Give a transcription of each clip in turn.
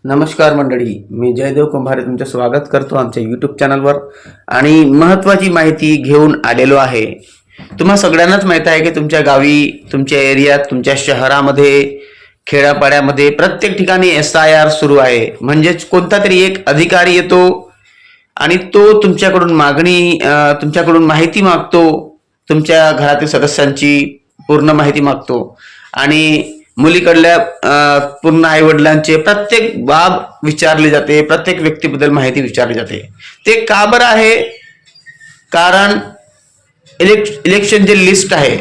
नमस्कार मंडळी, मी जयदेव कुंभारे तुमचे स्वागत करतो आमच्या यूट्यूब चॅनलवर आणि महत्त्वाची माहिती घेऊन आलेलो आहे। तुम्हा सगळ्यांनाच माहित आहे की तुमच्या गावी, तुमच्या एरियात, तुमच्या शहरामध्ये, खेड्यापाड्यामध्ये प्रत्येक ठिकाणी SIR सुरू आहे। म्हणजेच कोणता तरी एक अधिकारी येतो आणि तो तुमच्याकडून माहिती मागतो, तुमच्या घरातील सदस्यांची पूर्ण माहिती मागतो आणि मुलीकडल्या पूर्ण आई वडिलांचे प्रत्येक बाब विचारली जाते, प्रत्येक व्यक्तीबद्दल माहिती विचारली जाते। ते का बरं आहे? कारण इलेक्शन जे लिस्ट आहे,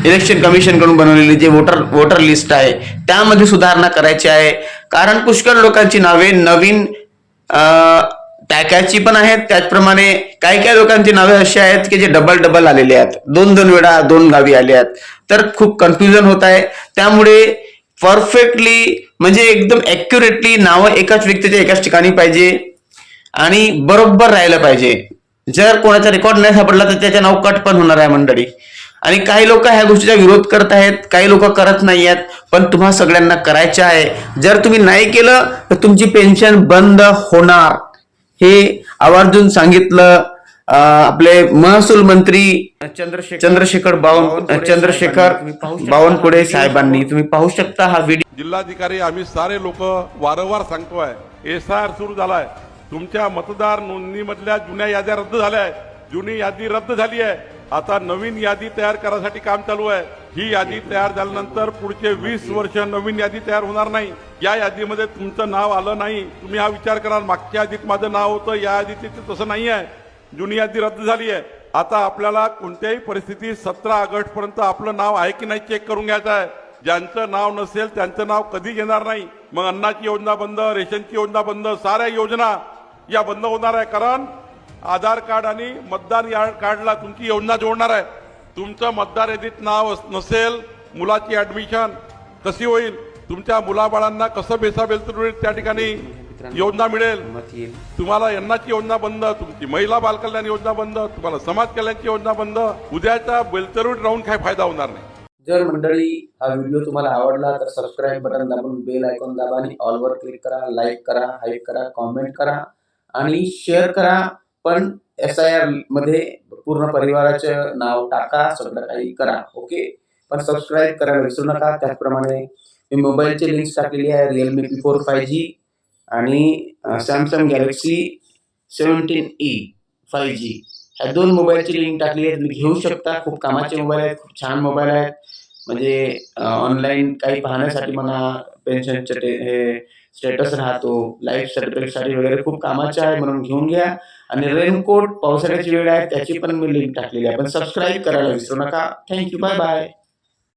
इलेक्शन कमिशन कडून बनवलेली जे वोटर लिस्ट आहे त्यामध्ये सुधारणा करायची आहे। कारण पुष्कळ लोकांची नावे नवीन टाकायची पण आहेत, त्याचप्रमाणे काही काही लोकांची नावे अशी आहेत की जे डबल आलेले आहेत, दोन वेळा दोन गावी आले आहेत, तर खूप कन्फ्युजन होत आहे। त्यामुळे परफेक्टली म्हणजे एकदम ॲक्युरेटली नावं एकाच व्यक्तीच्या एकाच ठिकाणी पाहिजे आणि बरोबर राहायला पाहिजे। जर कोणाचा रेकॉर्ड नाही सापडला तर त्याचे नाव कट पण होणार आहे मंडळी। आणि काही लोक ह्या गोष्टीचा विरोध करत आहेत, काही लोक करत नाही आहेत, पण तुम्हा सगळ्यांना करायचं आहे। जर तुम्ही नाही केलं तर तुमची पेन्शन बंद होणार, हे आवर्जून सांगितलं आपले महसूल मंत्री चंद्रशेखर बावनकुळे साहेबांनी। तुम्ही पाहू शकता हा व्हिडिओ। जिल्हाधिकारी आम्ही सारे लोक वारंवार सांगतोय, SIR सुरू झालाय। तुमच्या मतदार नोंदणीमधल्या जुन्या याद्या रद्द झाल्या आहेत, जुनी यादी रद्द झाली आहे। आता नवीन यादी तयार करण्यासाठी काम चालू आहे। ही यादी तयार झाल्यानंतर पुढचे 20 वर्ष नवीन यादी तयार होणार नाही। या यादीमध्ये तुमचं नाव आलं नाही, तुम्ही हा विचार कराल मागच्या यादीत माझं नाव होतं, या यादीत तसं नाही आहे, जुनी यादी रद्द झाली आहे। आता आपल्याला कोणत्याही परिस्थितीत 17 ऑगस्ट पर्यंत आपलं नाव आहे की नाही चेक करून घ्यायचं आहे। ज्यांचं नाव नसेल त्यांचं नाव कधी घेणार नाही। मग अन्नाची योजना बंद, रेशनची योजना बंद, साऱ्या योजना या बंद होणार आहे। कारण आधार कार्ड आणि मतदान कार्डला तुमची योजना जोडणार आहे। तुमचं मतदार यादीत नाव नसेल, मुलाची ऍडमिशन कशी होईल, तुमच्या मुलाबाळांना कसं बेसाबेल त्या ठिकाणी योजना मिळेल, तुम्हाला अन्नाची योजना बंद, तुमची महिला बालकल्याण योजना बंद, तुम्हाला समाज कल्याणची योजना बंद। उद्याचा बेलतरुड राहून काय फायदा होणार नाही। जर मंडळी हा व्हिडिओ तुम्हाला आवडला तर सबस्क्राईब बटन दाबून बेल आयकॉन दाबा आणि ऑल वर क्लिक करा, लाईक करा, हाईप करा, कमेंट करा आणि शेअर करा। पण SIR मध्ये पूर्ण परिवाराचे नाव टाका, सगळं काही करा, ओके। पण सबस्क्राईब करायला विसरू नका। त्याचप्रमाणे मी मोबाईलची लिंक टाकलेली आहे, Realme P4 5G आणि Samsung Galaxy 17E 5G, ह्या दोन मोबाईलची लिंक टाकली आहे, तुम्ही घेऊ शकता। खूप कामाचे मोबाईल आहेत, खूप छान मोबाईल आहेत। म्हणजे ऑनलाईन काही पाहण्यासाठी म्हणा, पेन्शनचे हे स्टेटस राहतो, लाईफ सर्टिफिकेटसाठी वगैरे खूप कामाचे आहे, म्हणून घेऊन घ्या। आणि रेनकोट पावसाळ्याची वेळ आहे त्याची पण मी लिंक टाकलेली आहे, पण सबस्क्राईब करायला विसरू नका। Thank you, bye bye.